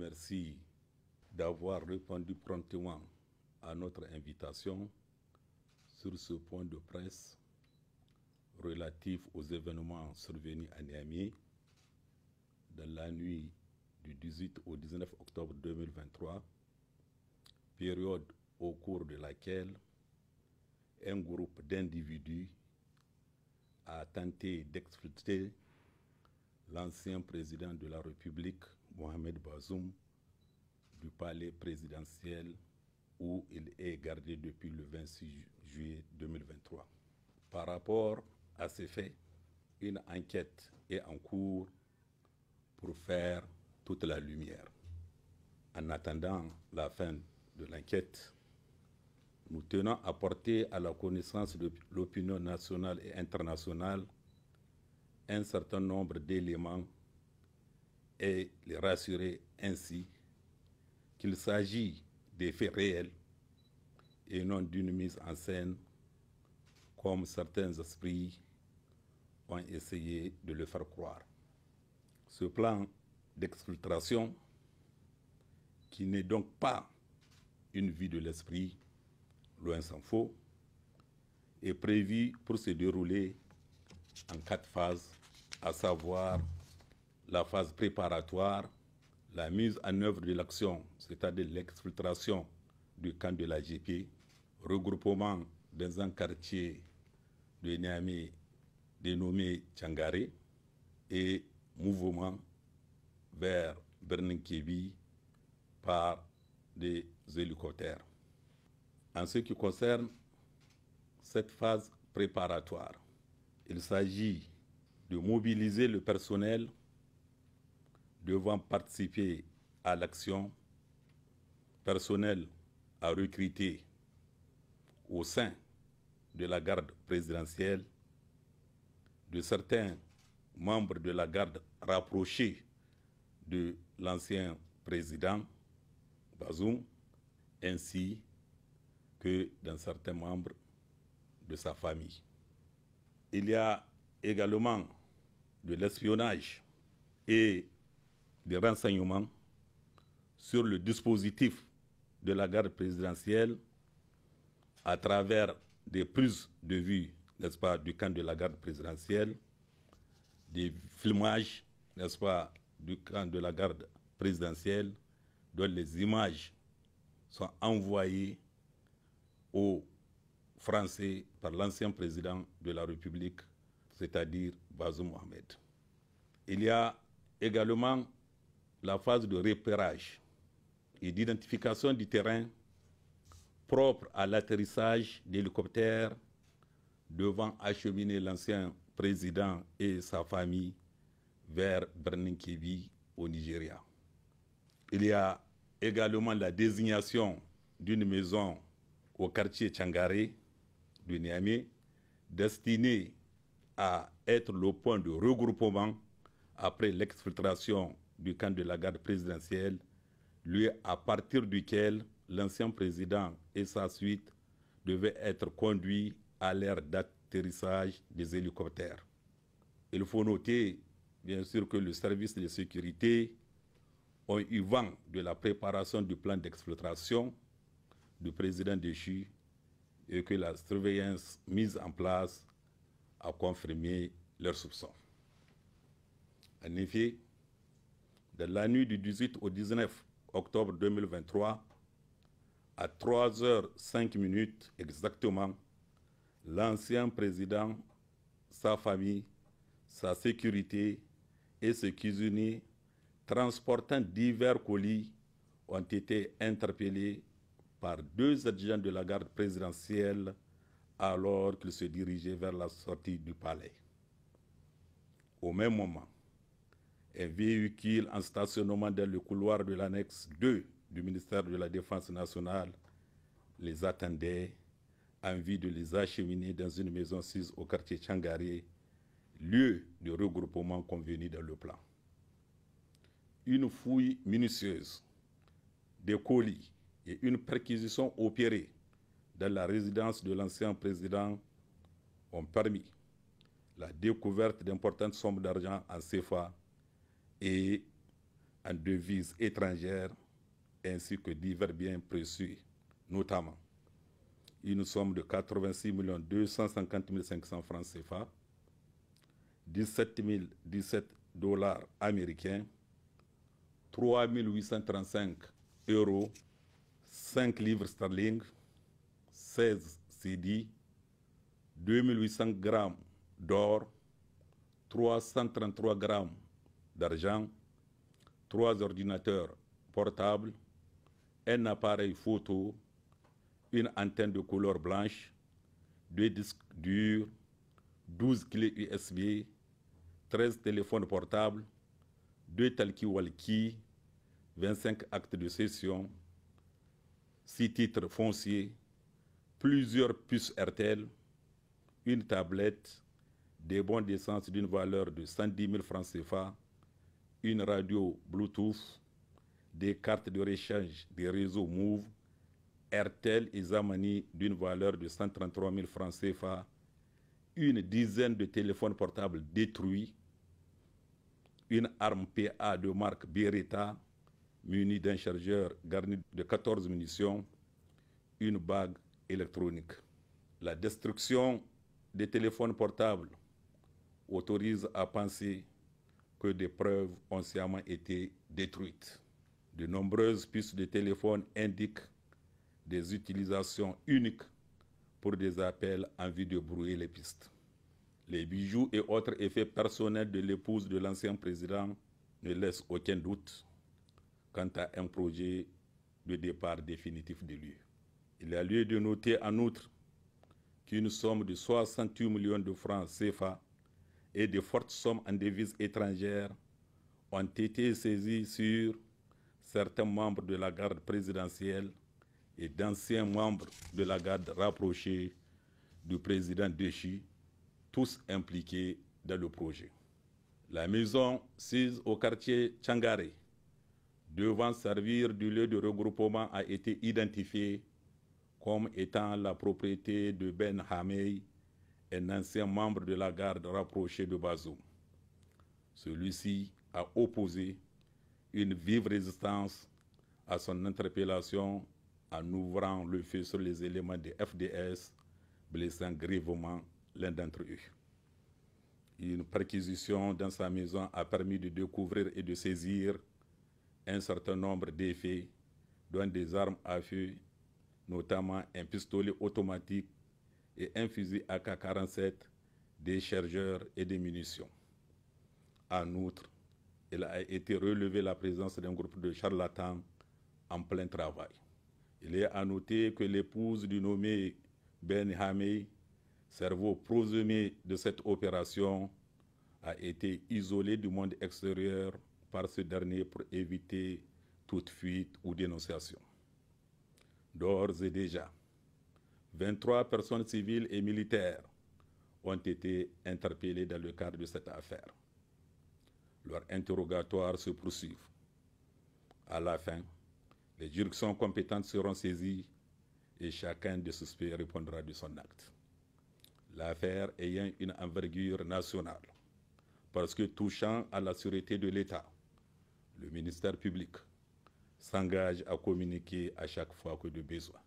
remercie d'avoir répondu promptement à notre invitation sur ce point de presse relatif aux événements survenus à Niamey dans la nuit du 18 au 19 octobre 2023, période au cours de laquelle un groupe d'individus a tenté d'exfiltrer l'ancien président de la République, Mohamed Bazoum, du palais présidentiel où il est gardé depuis le 26 juillet 2023. Par rapport à ces faits, une enquête est en cours pour faire toute la lumière. En attendant la fin de l'enquête, nous tenons à porter à la connaissance de l'opinion nationale et internationale un certain nombre d'éléments et les rassurer ainsi qu'il s'agit des faits réels et non d'une mise en scène comme certains esprits ont essayé de le faire croire. Ce plan d'exfiltration, qui n'est donc pas une vue de l'esprit, loin s'en faut, est prévu pour se dérouler en 4 phases, à savoir la phase préparatoire, la mise en œuvre de l'action, c'est-à-dire l'exfiltration du camp de la GP, regroupement dans un quartier de Niamey dénommé Tchangare et mouvement vers Berninkebi par des hélicoptères. En ce qui concerne cette phase préparatoire, il s'agit de mobiliser le personnel devant participer à l'action, personnel à recruter au sein de la garde présidentielle, de certains membres de la garde rapprochés de l'ancien président Bazoum, ainsi que dans certains membres de sa famille. Il y a également de l'espionnage et des renseignements sur le dispositif de la garde présidentielle à travers des prises de vue, n'est-ce pas, du camp de la garde présidentielle, des filmages, n'est-ce pas, du camp de la garde présidentielle, dont les images sont envoyées aux Français par l'ancien président de la République, c'est-à-dire Bazoum Mohamed. Il y a également la phase de repérage et d'identification du terrain propre à l'atterrissage d'hélicoptères devant acheminer l'ancien président et sa famille vers Berninkebi au Nigeria. Il y a également la désignation d'une maison au quartier Tchangare de Niamey destinée à être le point de regroupement après l'exfiltration du camp de la garde présidentielle, lieu à partir duquel l'ancien président et sa suite devaient être conduits à l'ère d'atterrissage des hélicoptères. Il faut noter, bien sûr, que le service de sécurité ont eu vent de la préparation du plan d'exfiltration du président déchu et que la surveillance mise en place a confirmé leurs soupçons. En effet, dans la nuit du 18 au 19 octobre 2023, à 3h05 exactement, l'ancien président, sa famille, sa sécurité et ses cuisiniers transportant divers colis ont été interpellés par 2 adjudants de la garde présidentielle alors qu'ils se dirigeaient vers la sortie du palais. Au même moment, un véhicule en stationnement dans le couloir de l'annexe 2 du ministère de la Défense nationale les attendait en vue de les acheminer dans une maison sise au quartier Tchangare, lieu de regroupement convenu dans le plan. Une fouille minutieuse des colis et une perquisition opérée dans la résidence de l'ancien président ont permis la découverte d'importantes sommes d'argent en CFA et en devises étrangères ainsi que divers biens précieux, notamment une somme de 86 250 500 francs CFA, 17 017 dollars américains, 3 835 euros, 5 livres sterling, 16 CD, 2800 grammes d'or, 333 grammes d'argent, 3 ordinateurs portables, un appareil photo, une antenne de couleur blanche, 2 disques durs, 12 clés USB, 13 téléphones portables, 2 talkie-walkie, 25 actes de cession, 6 titres fonciers, plusieurs puces RTL, une tablette, des bons d'essence d'une valeur de 110 000 francs CFA, une radio Bluetooth, des cartes de rechange des réseaux Move, RTL et Zamani d'une valeur de 133 000 francs CFA, une dizaine de téléphones portables détruits, une arme PA de marque Beretta munie d'un chargeur garni de 14 munitions, une bague électronique. La destruction des téléphones portables autorise à penser que des preuves ont sciemment été détruites. De nombreuses pistes de téléphone indiquent des utilisations uniques pour des appels en vue de brouiller les pistes. Les bijoux et autres effets personnels de l'épouse de l'ancien président ne laissent aucun doute quant à un projet de départ définitif de lui. Il y a lieu de noter en outre qu'une somme de 68 millions de francs CFA et de fortes sommes en devises étrangères ont été saisies sur certains membres de la garde présidentielle et d'anciens membres de la garde rapprochée du président Déchi, tous impliqués dans le projet. La maison sise au quartier Tchangare, devant servir du lieu de regroupement, a été identifiée comme étant la propriété de Ben Hamey, un ancien membre de la garde rapprochée de Bazoum. Celui-ci a opposé une vive résistance à son interpellation en ouvrant le feu sur les éléments de FDS, blessant grièvement l'un d'entre eux. Une perquisition dans sa maison a permis de découvrir et de saisir un certain nombre d'effets, dont des armes à feu, notamment un pistolet automatique et un fusil AK-47, des chargeurs et des munitions. En outre, il a été relevé la présence d'un groupe de charlatans en plein travail. Il est à noter que l'épouse du nommé Ben Hamey, cerveau présumé de cette opération, a été isolée du monde extérieur par ce dernier pour éviter toute fuite ou dénonciation. D'ores et déjà, 23 personnes civiles et militaires ont été interpellées dans le cadre de cette affaire. Leurs interrogatoires se poursuivent. À la fin, les juridictions compétentes seront saisies et chacun des suspects répondra de son acte. L'affaire ayant une envergure nationale, parce que touchant à la sûreté de l'État, le ministère public s'engage à communiquer à chaque fois que de besoin.